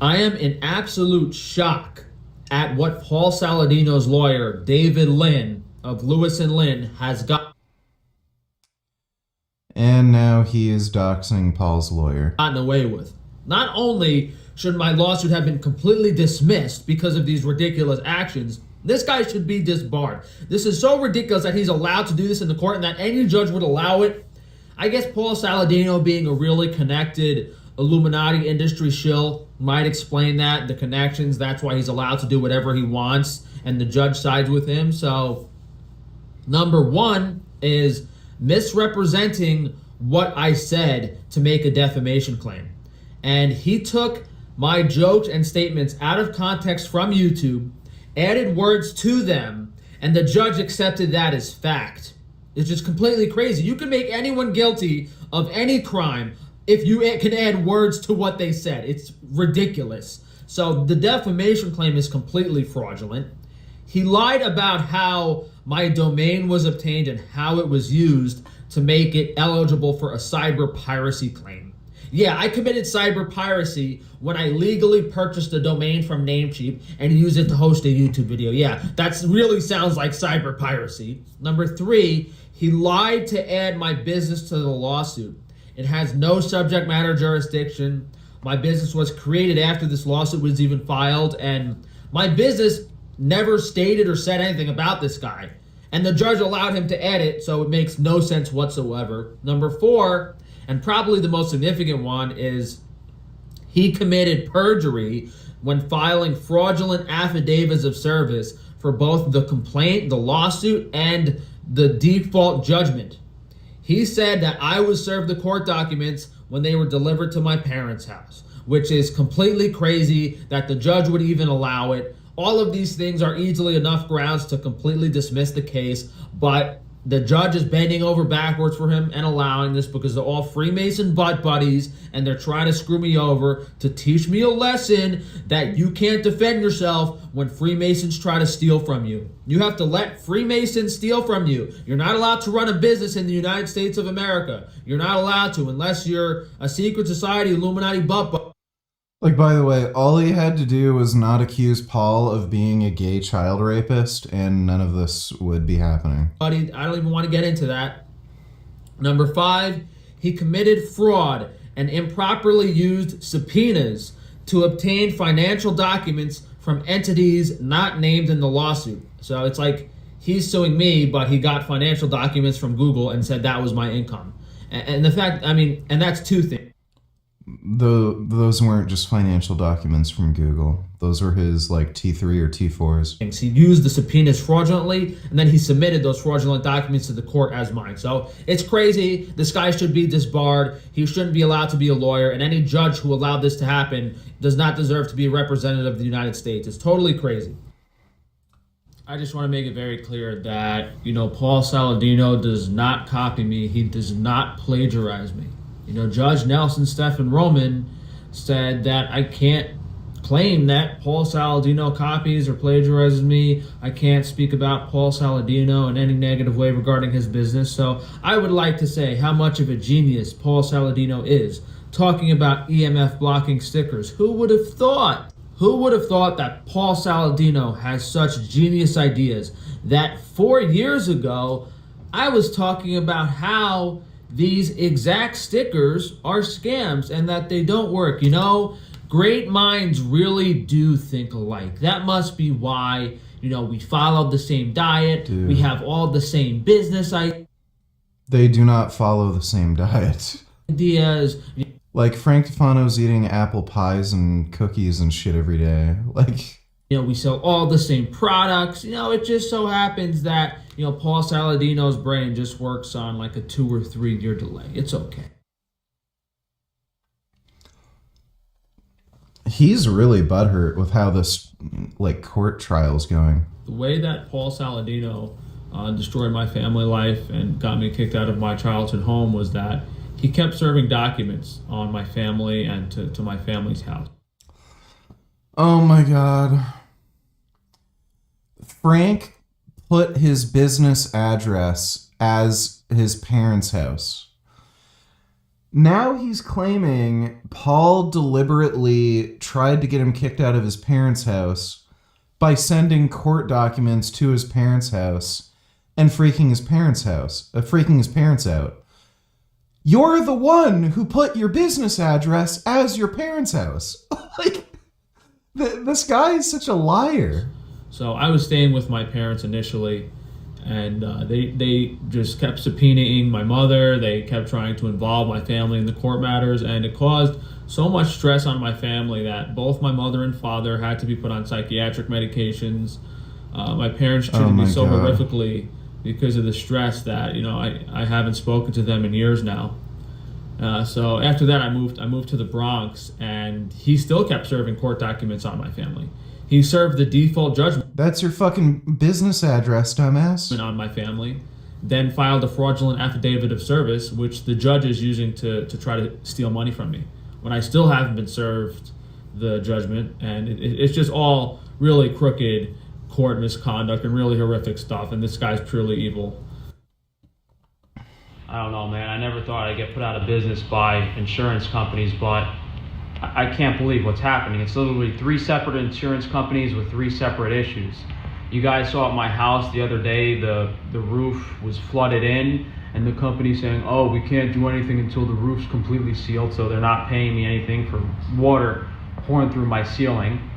I am in absolute shock at what Paul Saladino's lawyer, David Lynn of Lewis and Lynn, has And now he is doxing Paul's lawyer. gotten away with. Not only should my lawsuit have been completely dismissed because of these ridiculous actions, this guy should be disbarred. This is so ridiculous that he's allowed to do this in the court and that any judge would allow it. I guess Paul Saladino, being a really connected Illuminati industry shill, might explain that, the connections. That's why he's allowed to do whatever he wants, and the judge sides with him. So, number one is misrepresenting what I said to make a defamation claim. And he took my jokes and statements out of context from YouTube, added words to them, and the judge accepted that as fact. It's just completely crazy. You can make anyone guilty of any crime if you can add words to what they said. It's ridiculous. So the defamation claim is completely fraudulent. He lied about how my domain was obtained and how it was used to make it eligible for a cyber piracy claim. Yeah, I committed cyber piracy when I legally purchased a domain from Namecheap and used it to host a YouTube video. Yeah, that really sounds like cyber piracy. Number three, he lied to add my business to the lawsuit. It has no subject matter jurisdiction. My business was created after this lawsuit was even filed, and my business never stated or said anything about this guy. And the judge allowed him to add it, so it makes no sense whatsoever. Number four, and probably the most significant one, is he committed perjury when filing fraudulent affidavits of service for both the complaint, the lawsuit, and the default judgment. He said that I was served the court documents when they were delivered to my parents' house, which is completely crazy that the judge would even allow it. All of these things are easily enough grounds to completely dismiss the case, but the judge is bending over backwards for him and allowing this because they're all Freemason butt buddies and they're trying to screw me over to teach me a lesson that you can't defend yourself when Freemasons try to steal from you. You have to let Freemasons steal from you. You're not allowed to run a business in the United States of America. You're not allowed to unless you're a secret society Illuminati butt buddy. Like, by the way, all he had to do was not accuse Paul of being a gay child rapist, and none of this would be happening. I don't even want to get into that. Number five, he committed fraud and improperly used subpoenas to obtain financial documents from entities not named in the lawsuit. So it's like he's suing me, but he got financial documents from Google and said that was my income. And the fact, and that's two things. Those weren't just financial documents from Google. Those were his T3 or T4s. He used the subpoenas fraudulently, and then he submitted those fraudulent documents to the court as mine. So it's crazy. This guy should be disbarred. He shouldn't be allowed to be a lawyer, and any judge who allowed this to happen does not deserve to be a representative of the United States. It's totally crazy. I just want to make it very clear that, Paul Saladino does not copy me. He does not plagiarize me. Judge Nelson Stephen Roman said that I can't claim that Paul Saladino copies or plagiarizes me. I can't speak about Paul Saladino in any negative way regarding his business. So I would like to say how much of a genius Paul Saladino is, talking about EMF blocking stickers. Who would have thought? Who would have thought that Paul Saladino has such genius ideas that 4 years ago I was talking about how these exact stickers are scams and that they don't work. Great minds really do think alike. That must be why, we follow the same diet. Dude. We have all the same business ideas. They do not follow the same diet. Like Frank Tufano's eating apple pies and cookies and shit every day. We sell all the same products. It just so happens that, Paul Saladino's brain just works on a 2 or 3 year delay. It's okay. He's really butthurt with how this, court trial's going. The way that Paul Saladino destroyed my family life and got me kicked out of my childhood home was that he kept serving documents on my family and to my family's house. Oh my God. Frank put his business address as his parents' house. Now he's claiming Paul deliberately tried to get him kicked out of his parents' house by sending court documents to his parents' house and freaking his parents out. You're the one who put your business address as your parents' house. Like, this guy is such a liar. So I was staying with my parents initially, and they just kept subpoenaing my mother. They kept trying to involve my family in the court matters, and it caused so much stress on my family that both my mother and father had to be put on psychiatric medications. My parents treated me so horrifically because of the stress that, you know, I haven't spoken to them in years now. So after that, I moved to the Bronx, and he still kept serving court documents on my family. He served the default judgment. That's your fucking business address, dumbass. On my family, then filed a fraudulent affidavit of service, which the judge is using to try to steal money from me, when I still haven't been served the judgment. And it's just all really crooked court misconduct and really horrific stuff, and this guy's purely evil. I don't know, man. I never thought I'd get put out of business by insurance companies, but I can't believe what's happening. It's literally 3 separate insurance companies with 3 separate issues. You guys saw at my house the other day, the roof was flooded in, and the company saying, oh, we can't do anything until the roof's completely sealed, so they're not paying me anything for water pouring through my ceiling.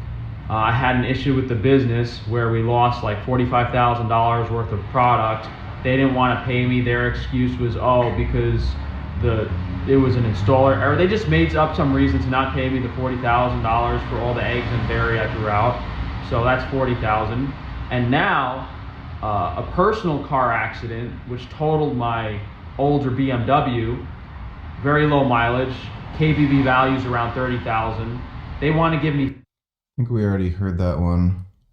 I had an issue with the business where we lost like $45,000 worth of product. They didn't want to pay me. Their excuse was, oh, because it was an installer error. They just made up some reason to not pay me the $40,000 for all the eggs and dairy I threw out. So that's $40,000. And now a personal car accident, which totaled my older BMW, very low mileage, KBB values around 30,000. They want to give me. I think we already heard that one.